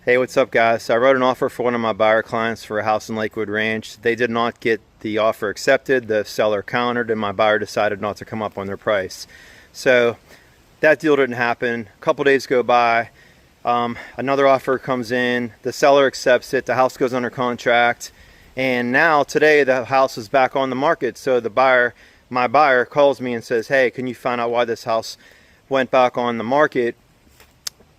Hey, what's up guys? So I wrote an offer for one of my buyer clients for a house in Lakewood Ranch. They did not get the offer accepted. The seller countered and my buyer decided not to come up on their price. So that deal didn't happen. A couple days go by. Another offer comes in. The seller accepts it. The house goes under contract. And now today the house is back on the market. So my buyer calls me and says, hey, can you find out why this house went back on the market?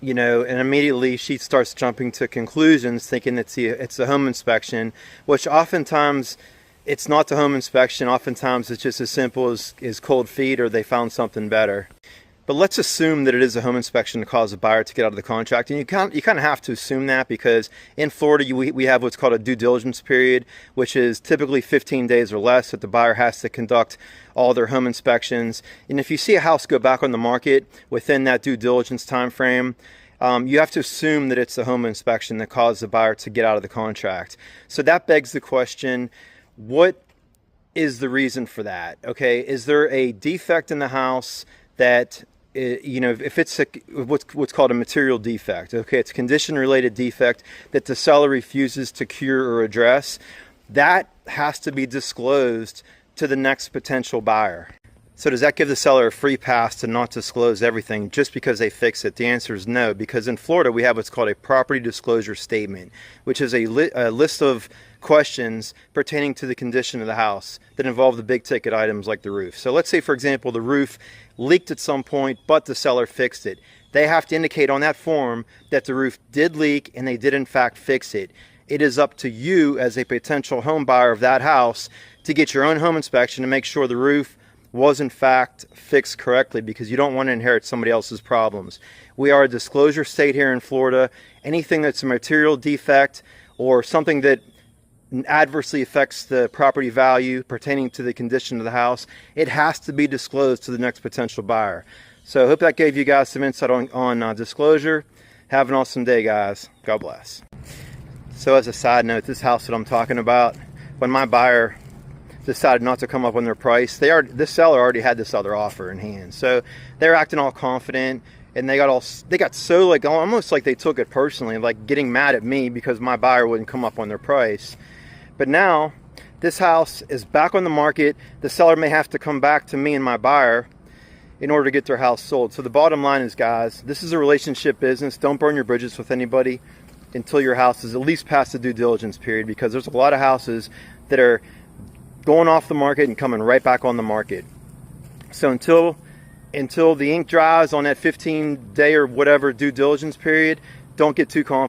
You know, and immediately she starts jumping to conclusions, thinking it's the home inspection, which oftentimes it's not the home inspection. Oftentimes it's just as simple as cold feet, or they found something better. But let's assume that it is a home inspection to cause a buyer to get out of the contract. And you kind of have to assume that, because in Florida we have what's called a due diligence period, which is typically 15 days or less that the buyer has to conduct all their home inspections. And if you see a house go back on the market within that due diligence time frame, you have to assume that it's the home inspection that caused the buyer to get out of the contract. So that begs the question, what is the reason for that? Okay, is there a defect in the house that, you know, if it's what's called a material defect, okay, it's a condition-related defect that the seller refuses to cure or address, that has to be disclosed to the next potential buyer. So does that give the seller a free pass to not disclose everything just because they fix it? The answer is no, because in Florida we have what's called a property disclosure statement, which is a list of questions pertaining to the condition of the house that involve the big ticket items like the roof. So let's say, for example, the roof leaked at some point, but the seller fixed it. They have to indicate on that form that the roof did leak and they did in fact fix it. It is up to you as a potential home buyer of that house to get your own home inspection to make sure the roof was in fact fixed correctly, because you don't want to inherit somebody else's problems. We are a disclosure state here in Florida. Anything that's a material defect or something that adversely affects the property value pertaining to the condition of the house, it has to be disclosed to the next potential buyer. So I hope that gave you guys some insight on disclosure. Have an awesome day, guys. God bless. So as a side note, this house that I'm talking about, when my buyer decided not to come up on their price, this seller already had this other offer in hand. So they're acting all confident, and they got so, like, almost like they took it personally, like getting mad at me because my buyer wouldn't come up on their price. But now this house is back on the market. The seller may have to come back to me and my buyer in order to get their house sold. So the bottom line is, guys, this is a relationship business. Don't burn your bridges with anybody until your house is at least past the due diligence period, because there's a lot of houses that are going off the market and coming right back on the market. So until the ink dries on that 15-day or whatever due diligence period, don't get too confident.